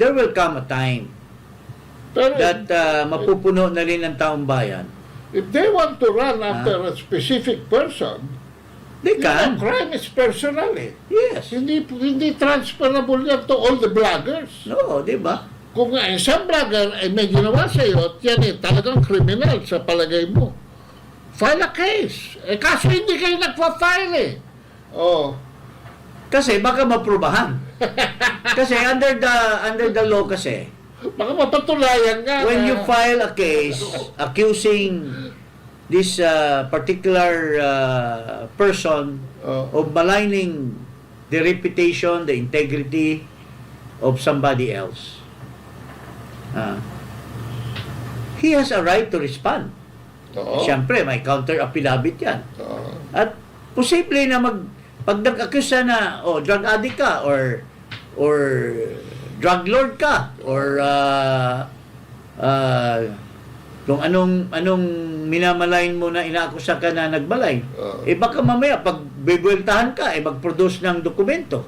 there will come a time Pero that mapupuno na rin ng taong bayan. if they want to run after a specific person, They can. crime is personal eh. Yes. Hindi transferable yan to all the bloggers. No, di ba? Kung isang vlogger ay may ginawa sa iyo, yan eh, talagang criminal sa palagay mo. File a case. Kaso hindi kayo nagpa-file eh. Oh. Kasi baka maprubahan. Kasi under the law kasi, Baka mapatulayan nga. when you file a case accusing this particular person of maligning the reputation, the integrity of somebody else, he has a right to respond. Oo. Siyempre, may counter affidavit yan. Oo. At posible na pag nag-accuse na, drug addict ka, or drug lord ka, or kung anong minamalayan mo na inaakusa ka na nagbalay, baka mamaya pag bibweltahan ka, mag-produce ng dokumento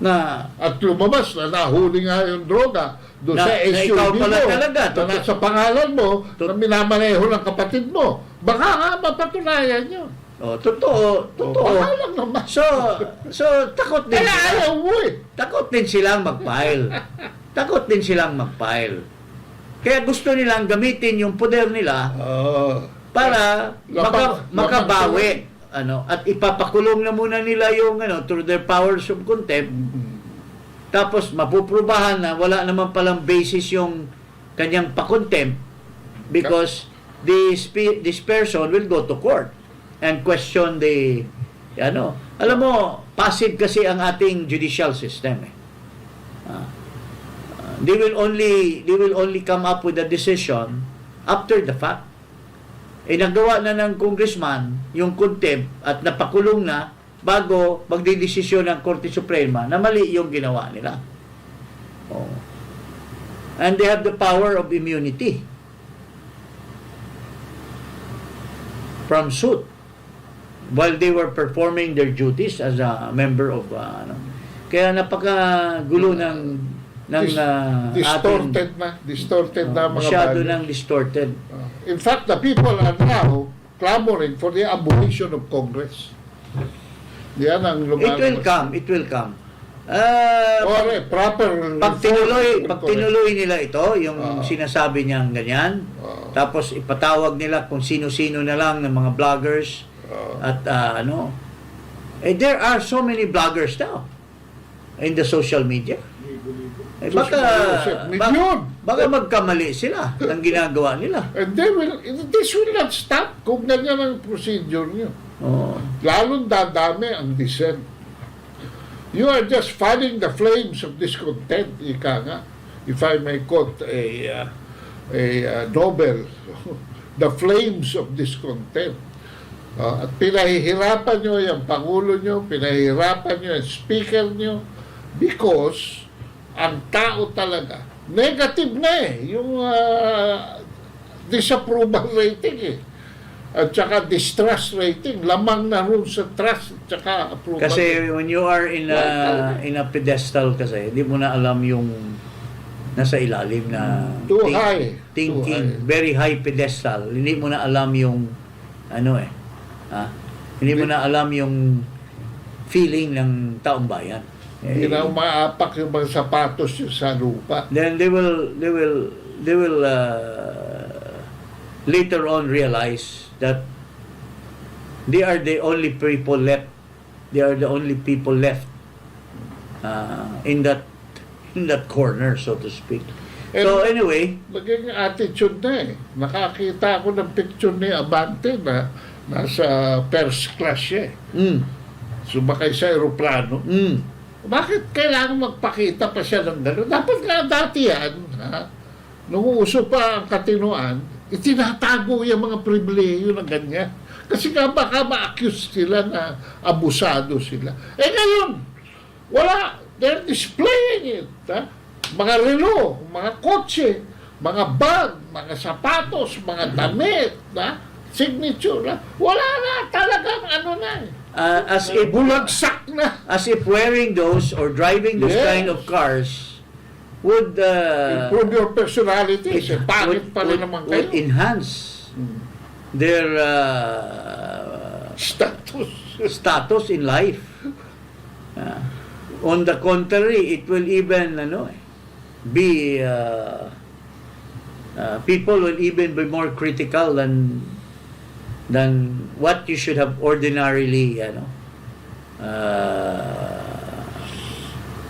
na At lumabas na nahuli nga yung droga doon Na- sa na SUV ikaw pala mo, talaga. na nasa pangalan mo, na minamaneho ng kapatid mo. Baka nga mapatunayan yun. totoo. Baka lang naman. So takot din Kaya sila. ayaw mo eh. Takot din silang mag-file. Takot din silang mag-file. Kaya gusto nilang gamitin yung poder nila para makabawi, at ipapakulong na muna nila yung through their powers of contempt. Tapos mapuprubahan na wala naman palang basis yung kanyang pa-contempt, because this person will go to court and question the alam mo, passive kasi ang ating judicial system eh. They will only come up with a decision after the fact. Nagawa na ng congressman yung contempt at napakulong na bago magdidesisyon ng Korte Suprema na mali yung ginawa nila. And they have the power of immunity from suit while they were performing their duties as a member of kaya napakagulo ng distorted na mga masyado values. nang distorted. In fact, the people are now clamoring for the abolition of Congress. Yan ang lumalabas. It will come. Proper Pag tinuloy nila ito, yung sinasabi niyang ganyan, tapos ipatawag nila kung sino-sino na lang ng mga bloggers, at there are so many bloggers now in the social media. Baka magkamali sila ng ginagawa nila. And this will not stop kung ganyan ang procedure nyo. Lalong dadami ang dissent. You are just fanning the flames of discontent, ika nga. If I may quote a novel, The Flames of Discontent. At pinahihirapan nyo yung Pangulo nyo, pinahihirapan nyo yung Speaker nyo, because ang tao talaga, negative na yung disapproval rating at saka distrust rating, lamang na rin sa trust at saka approval. Kasi when you are in a pedestal kasi, hindi mo na alam yung nasa ilalim na thinking, very high pedestal. Hindi mo na alam yung hindi mo na alam yung feeling ng taong bayan. Hindi na umaapak yung mga sapatos yung sa lupa. Then they will later on realize that they are the only people left. They are the only people left in that corner, so to speak. And so anyway, maging attitude na Nakakita ako ng picture ni Abante na nasa first class siya Sumakay sa aeroplano. Bakit kailangan magpakita pa siya ng gano'n? Dapat nga dati yan, nung uso pa ang katinuan, itinatago yung mga pribileyo na ganyan. Kasi nga baka ma-accuse sila na abusado sila. Ngayon, wala. They're displaying it. Mga relo, mga kotse, mga bag, mga sapatos, mga damit, signature. Wala na talagang as if bulagsak na. As if wearing those or driving those kind of cars improve your personality. Pangit pa rin naman kayo. would enhance their status in life. On the contrary, it will even be people will even be more critical than what you should have ordinarily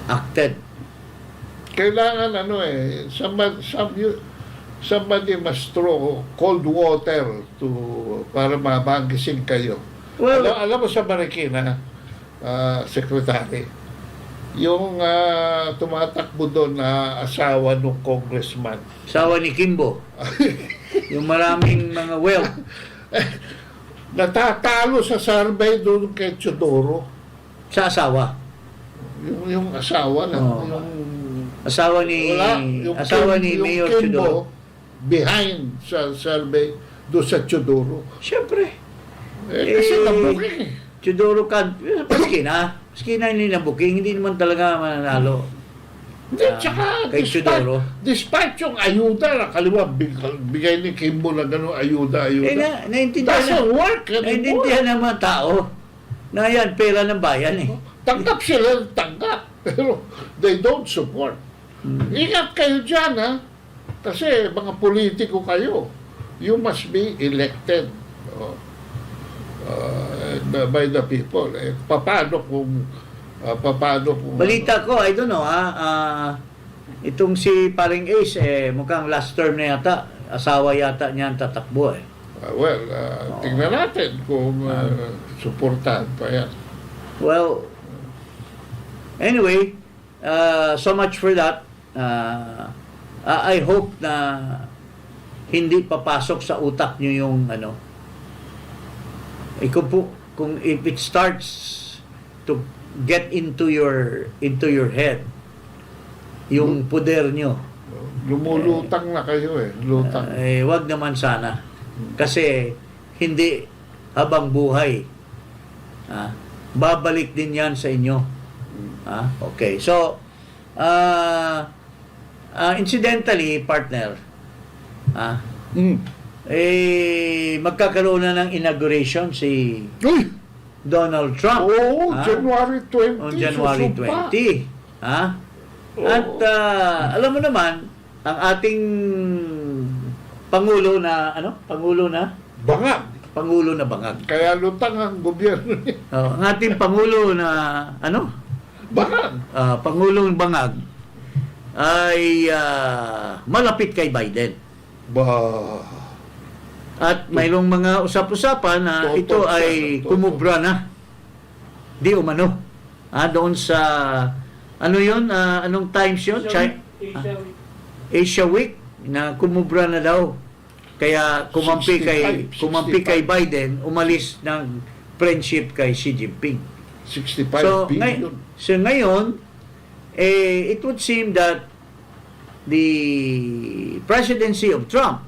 acted. Kailangan somebody must throw cold water para magising kayo. Well, alam mo sa Marikina, Secretary, yung tumatakbo doon na asawa ng congressman. Asawa ni Kimbo. Yung maraming mga wealth. Natatalo sa survey doon kay Chodoro. Sa asawa. Yung asawa na. Asawa ni yung Mayor Kimbo, Chodoro. behind sa survey doon sa Chodoro. Siyempre. Kasi nabuking eh. Chodoro kan, maski na hindi na booking, hindi naman talaga mananalo. Hindi, tsaka Kay Chodoro. despite yung ayuda na kaliwa, bigay ni Kimbo na gano'ng ayuda. Doesn't work anymore. Naintindihan ng mga tao na yan, pera ng bayan eh. Tanggap sila, tanggap. Pero they don't support. Ingat kayo dyan, ha? Kasi mga politiko kayo. You must be elected by the people. Paano kung Balita ko, I don't know, itong si Paring Ace, mukhang last term na yata, asawa yata niya ang tatakbo eh. Tingnan natin kung suportahan pa yan. Well, anyway, so much for that. I hope na hindi papasok sa utak nyo yung kung if it starts to get into your head yung poder nyo, lumulutang na kayo lutang. Wag naman sana, kasi hindi habang buhay babalik din yan sa inyo. Okay, so incidentally, partner, magkakaroon na ng inauguration si Donald Trump. January 20. On January 20. At alam mo naman, ang ating Pangulo na bangag. Kaya lutang ang gobyerno niya. Ang ating Pangulo na Bangag. Pangulong bangag ay malapit kay Biden. At mayroong mga usap-usapan na ito ay kumubra na. Di umano. Doon sa anong times yun? Asia Week na kumubra na daw. Kaya kumampi kay Biden, umalis ng friendship kay Xi Jinping. 65 billion. So ngayon, it would seem that the presidency of Trump,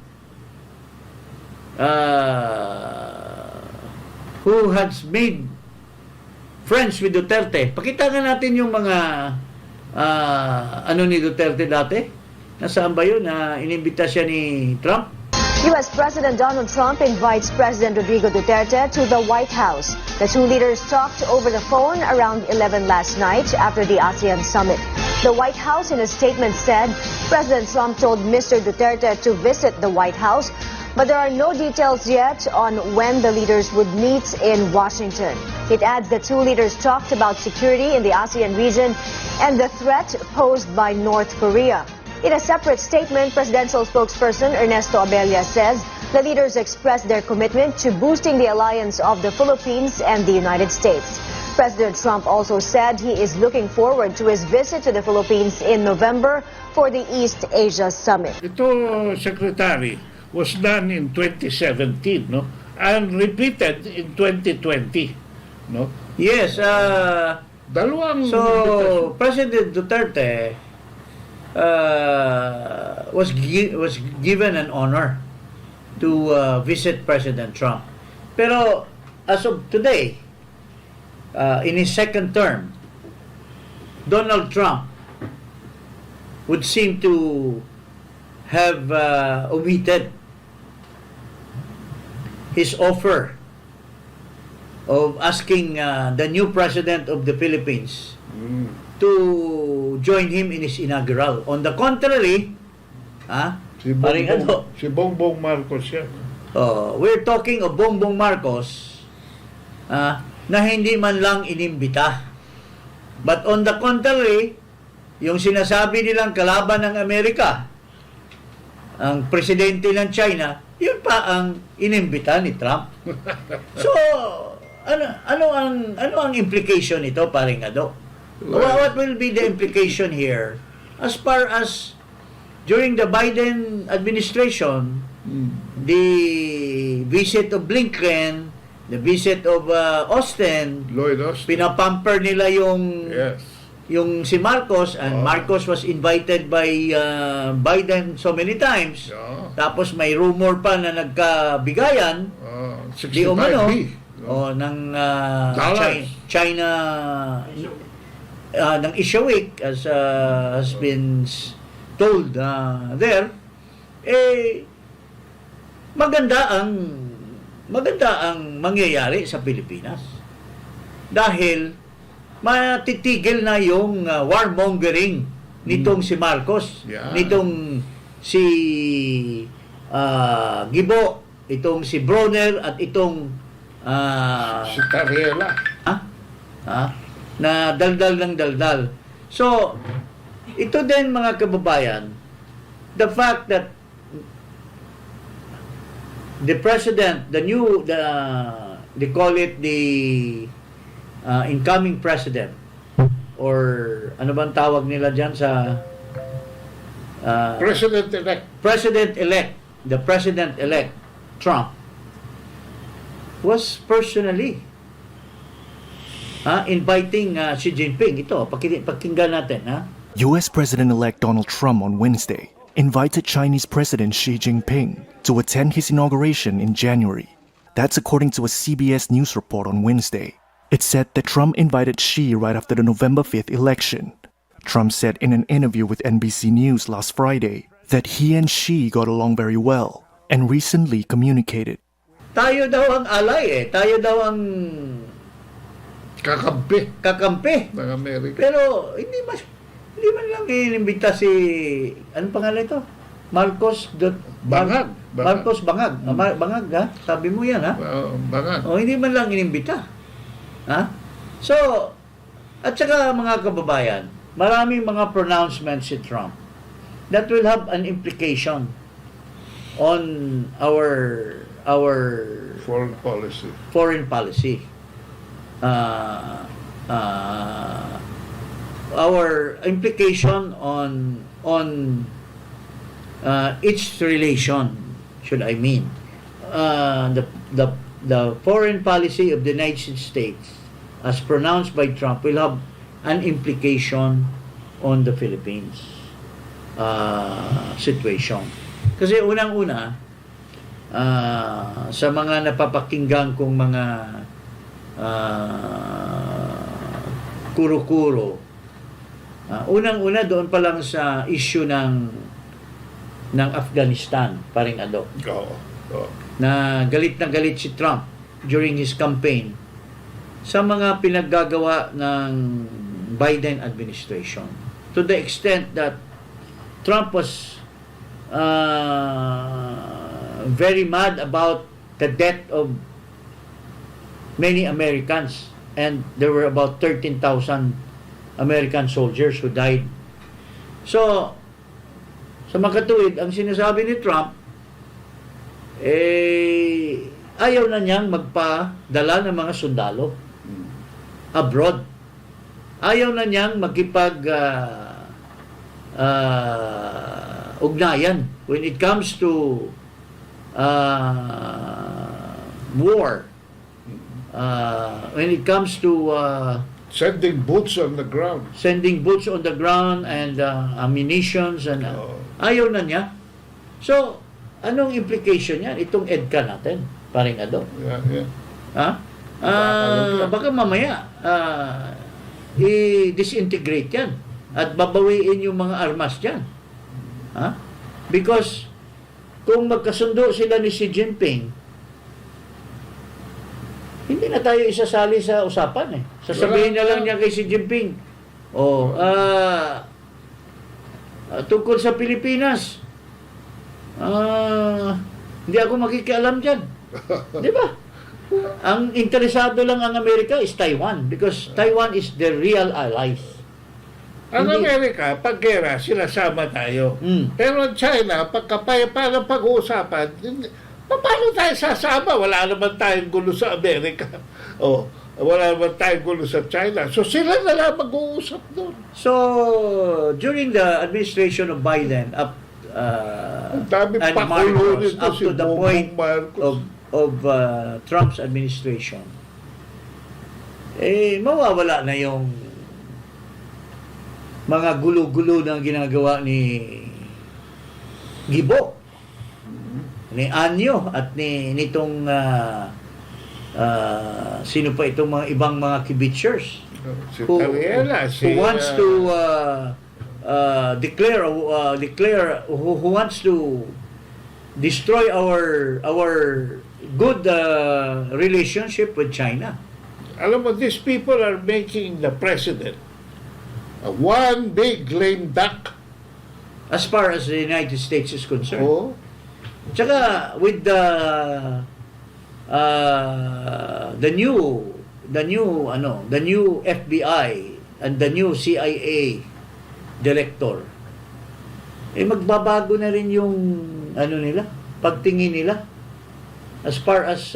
who has made friends with Duterte. Pakita nga natin yung mga ni Duterte dati. Nasaan ba yun? Inimbita siya ni Trump? U.S. President Donald Trump invites President Rodrigo Duterte to the White House. The two leaders talked over the phone around 11 last night after the ASEAN summit. The White House in a statement said President Trump told Mr. Duterte to visit the White House, but there are no details yet on when the leaders would meet in Washington. It adds the two leaders talked about security in the ASEAN region and the threat posed by North Korea. In a separate statement, presidential spokesperson Ernesto Abella says the leaders expressed their commitment to boosting the alliance of the Philippines and the United States. President Trump also said he is looking forward to his visit to the Philippines in November for the East Asia Summit. Ito, Secretary, was done in 2017, no? And repeated in 2020, no? Yes. Dalawang So, President Duterte was given an honor to visit President Trump. Pero as of today, in his second term, Donald Trump would seem to have omitted his offer of asking the new president of the Philippines to join him in his inaugural. On the contrary, Si Bongbong Marcos yan. we're talking of Bongbong Marcos na hindi man lang inimbita. But on the contrary, yung sinasabi nilang kalaban ng Amerika, ang presidente ng China, yun pa ang inimbita ni Trump. So, ano ang implication nito, paring Ado? What will be the implication here as far as during the Biden administration, the visit of Blinken, the visit of Lloyd Austin. pinapamper nila yung Yes. yung si Marcos, and Marcos was invited by Biden so many times. Yeah. Tapos may rumor pa na nagkabigayan di umano 65B. ng Dallas. China ng Asia Week as has been told there, maganda ang mangyayari sa Pilipinas dahil matitigil na yung warmongering nitong si Marcos, Yeah. nitong si Gibo, itong si Bronner at itong Si Cariela. na daldal ng daldal. So, ito din mga kababayan, the fact that the president, they call it the incoming president, or ano bang tawag nila dyan sa President-elect. the president-elect Trump was personally inviting Xi Jinping. Ito, pakinggan natin. U.S. President-elect Donald Trump on Wednesday invited Chinese President Xi Jinping to attend his inauguration in January. That's according to a CBS News report on Wednesday. It said that Trump invited Xi right after the November 5th election. Trump said in an interview with NBC News last Friday that he and Xi got along very well and recently communicated. Tayo daw ang alay Tayo daw ang kakampi. Ng Amerika. Pero hindi man lang inimbita si anong pangalan ito? Bangag. Marcos Bangag. Bangag Sabi mo yan Bangag. hindi man lang inimbita. So, at saka mga kababayan, maraming mga pronouncements si Trump that will have an implication on our Foreign policy. foreign policy. Our implication on its relation, should I mean, the foreign policy of the United States, as pronounced by Trump, will have an implication on the Philippines situation. Kasi unang-una, sa mga napapakinggan kong mga kuro-kuro, unang-una doon pa lang sa issue ng Afghanistan, paring Ado, na galit si Trump during his campaign sa mga pinaggagawa ng Biden administration, to the extent that Trump was very mad about the death of many Americans, and there were about 13,000 American soldiers who died. So, sa makatuwid, ang sinasabi ni Trump, ayaw na niyang magpadala ng mga sundalo abroad. Ayaw na niyang magkipag ugnayan when it comes to war, when it comes to Sending boots on the ground. and ammunitions and ayaw na niya. So, anong implication yan? Itong EDCA natin, paring Ado. Yeah. Baka mamaya i-disintegrate yan at babawiin yung mga armas dyan. Ha? Because kung magkasundo sila ni Xi Jinping, hindi na tayo isasali sa usapan eh. Sasabihin na lang niya kay Xi Jinping, tungkol sa Pilipinas, hindi ako makikialam dyan. Di ba? Ang interesado lang ang Amerika is Taiwan because Taiwan is the real allies. Ang Amerika, pag gera, sinasama tayo. Pero ang China, pagkapayapaan pag-uusapan, paano tayo sasama? Wala naman tayong gulo sa Amerika. Wala naman tayong gulo sa China. So sila na lang mag-uusap doon. So, during the administration of Biden, Ang dami and pakulo Marcos, nito up si to the Bongbong point Marcos. of Trump's administration, mawawala na yung mga gulo-gulo na ginagawa ni Gibo, ni Anyo, at nitong sino pa itong mga ibang mga kibitzers Si Tariela, who wants to declare who wants to destroy our good relationship with China. Alam mo, these people are making the president one big lame duck. As far as the United States is concerned. Oh. Tsaka with the new FBI and the new CIA director, magbabago na rin yung nila, pagtingin nila as far as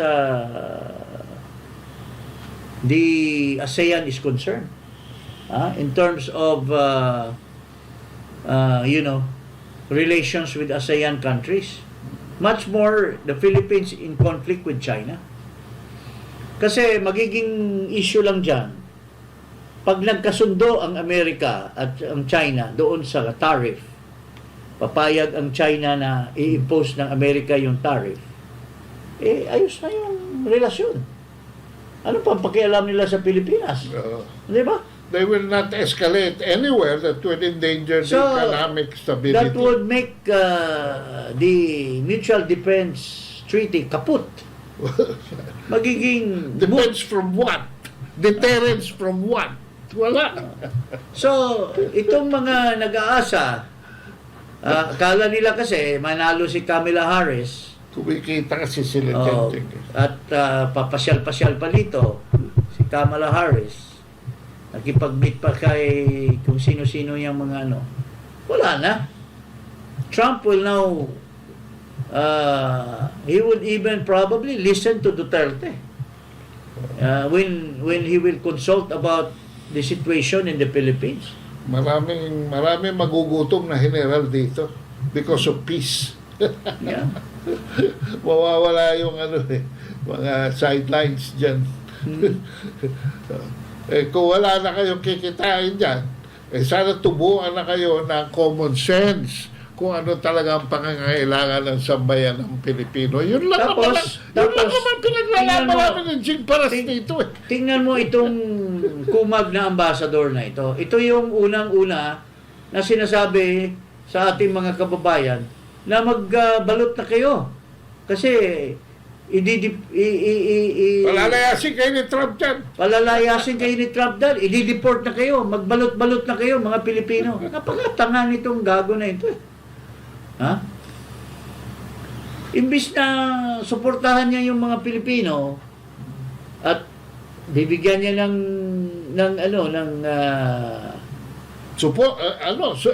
the ASEAN is concerned, in terms of relations with ASEAN countries, much more the Philippines in conflict with China. Kasi magiging issue lang dyan, pag nagkasundo ang Amerika at ang China doon sa tariff, papayag ang China na i-impose ng Amerika yung tariff, ayos na yung relasyon. Ano pa ang pakialam nila sa Pilipinas? Di ba? They will not escalate anywhere that would endanger the economic stability. That would make the Mutual Defense Treaty kaput. Magiging Depends from what? Deterrence from what? Wala. So, itong mga nag-aasa, akala nila kasi manalo si Kamala Harris. Kumikita kasi sila dyan. At papasyal-pasyal pa dito si Kamala Harris. Nakipag-meet pa kay kung sino-sino yung mga Wala na. Trump will now he would even probably listen to Duterte when he will consult about the situation in the Philippines. Maraming magugutom na general dito because of peace. Yeah. Mawawala yung mga sidelines dyan. Kung wala na kayong kikitain dyan, sana tubuan na kayo ng common sense kung ano talaga ang pangangailangan ng sambayan ng Pilipino. Yun lang naman pinaglalaban namin ng Jing Paras dito. Tingnan mo itong kumag na ambassador na ito. Ito yung unang-una na sinasabi sa ating mga kababayan na magbalot na kayo. Kasi palalayasin kayo ni Trump dyan. Palalayasin kayo ni Trump dyan. I-deport na kayo. Magbalot-balot na kayo, mga Pilipino. Napakatanga nitong gago na ito. Ha? Imbis na suportahan niya yung mga Pilipino at bibigyan niya ng support,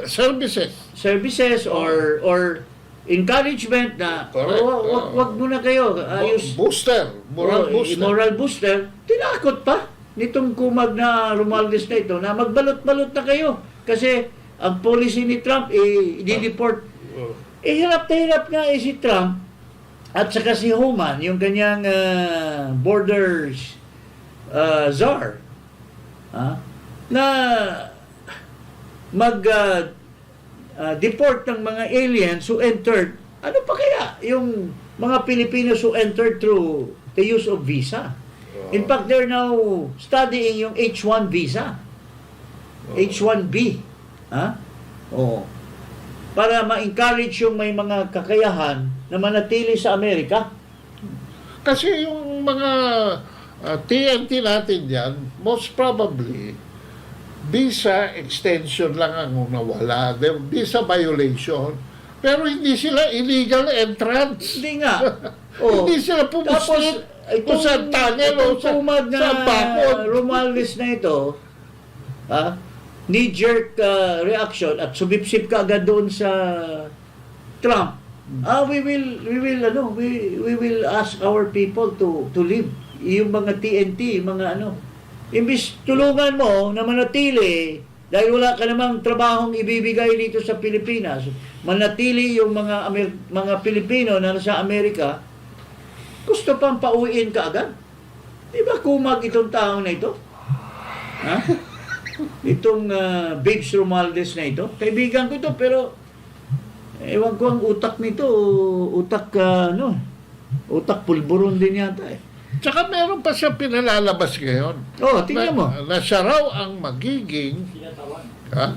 services or encouragement na wag muna kayo ayos moral booster. Tinakot pa nitong kumag na Romualdez na ito na magbalot-balot na kayo kasi ang policy ni Trump i-deport. Hirap na hirap nga si Trump at saka si Homan, yung kanyang borders czar, na deport ng mga aliens who entered. Ano pa kaya yung mga Filipinos who entered through the use of visa? In fact, they're now studying yung H1 visa. H1B. Ha? Oo. Para ma-encourage yung may mga kakayahan na manatili sa Amerika. Kasi yung mga TNT natin yan, most probably, visa extension lang ang nawala. Visa violation. Pero hindi sila illegal entrance. Hindi nga. Oh. Hindi sila pumuslit kung saan tunnel o sa bakod. Romualdez na ito, knee-jerk reaction at sumipsip ka agad doon sa Trump. We will ask our people to leave. Yung mga TNT, mga imbis tulungan mo na manatili dahil wala ka namang trabahong ibibigay dito sa Pilipinas, manatili yung mga Pilipino na nasa Amerika, gusto pang pauwiin ka agad. Di ba kumag itong taong na ito? Ha? Itong Babes Romualdez na ito. Kaibigan ko ito, pero ewan ko ang utak nito, utak pulburon din yata eh. Tsaka meron pa siya pinalalabas ngayon. Tingnan mo. Na siya raw ang magiging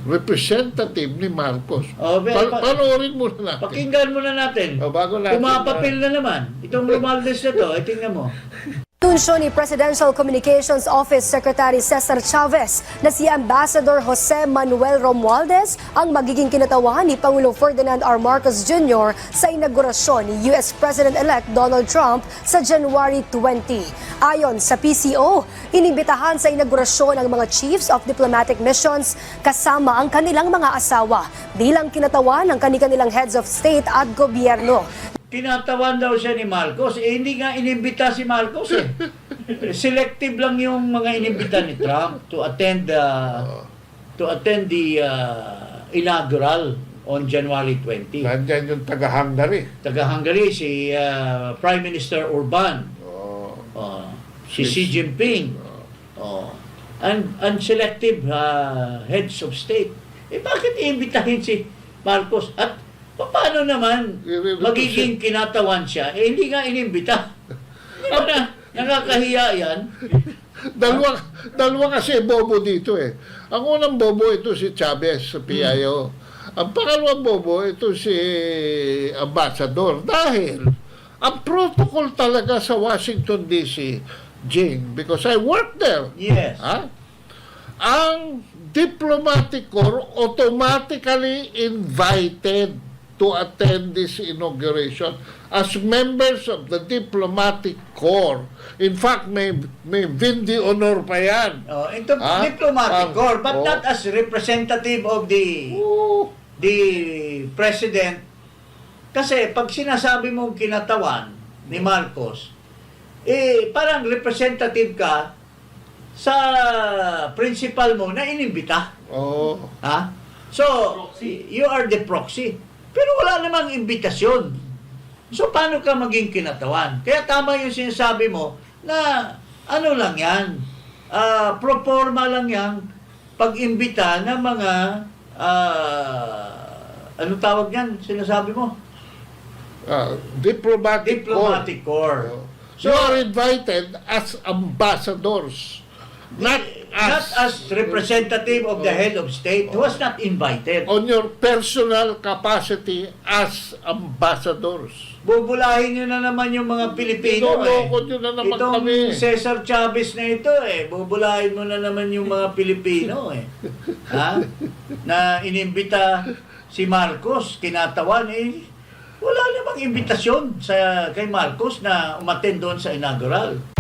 representative ni Marcos. Panoorin muna natin. Pakinggan muna natin. Bago natin. Pumapapil na naman. Itong Romualdez na to, tingnan mo. Tunsyo ni Presidential Communications Office Secretary Cesar Chavez na si Ambassador Jose Manuel Romualdez ang magiging kinatawan ni Pangulong Ferdinand R. Marcos Jr. sa inaugurasyon ni US President-elect Donald Trump sa January 20. Ayon sa PCO, inibitahan sa inaugurasyon ang mga chiefs of diplomatic missions kasama ang kanilang mga asawa bilang kinatawan ng kanilang heads of state at gobyerno. Tinatawan daw siya ni Marcos. Hindi nga inimbita si Marcos eh. Selective lang yung mga inimbita ni Trump to attend the inaugural on January 20. Nandiyan yung taga-Hungary. Taga-Hungary, si Prime Minister Orban. Si Xi Jinping. And selective heads of state. Bakit iimbitahin si Marcos? At paano naman magiging kinatawan siya? Hindi nga inimbita. Hindi ba na nakakahiya yan? Dalawa kasi bobo dito eh. Ang unang bobo ito si Chavez sa PIO. Ang pangalawang bobo ito si Ambassador. Dahil ang protocol talaga sa Washington DC, Jing, because I worked there. Yes. Ang diplomatic corps automatically invited to attend this inauguration as members of the diplomatic corps. In fact, may Vindi Honor pa yan. Diplomatic corps, but not as representative of the president. Kasi pag sinasabi mong kinatawan ni Marcos, parang representative ka sa principal mo na inimbita. So, you are the proxy. Pero wala namang imbitasyon. So, paano ka maging kinatawan? Kaya tama yung sinasabi mo na lang yan, pro forma lang yan, pag-imbita ng mga, anong tawag yan? Sinasabi mo? Diplomatic corps. So, you are invited as ambassadors. Not as representative of the head of state who was not invited. On your personal capacity as ambassadors. Bubulahin nyo na naman yung mga Pilipino nyo na naman Itong kami. Cesar Chavez na ito bubulahin mo na naman yung mga Pilipino na inimbita si Marcos, kinatawan wala namang imbitasyon kay Marcos na umattend doon sa inaugural.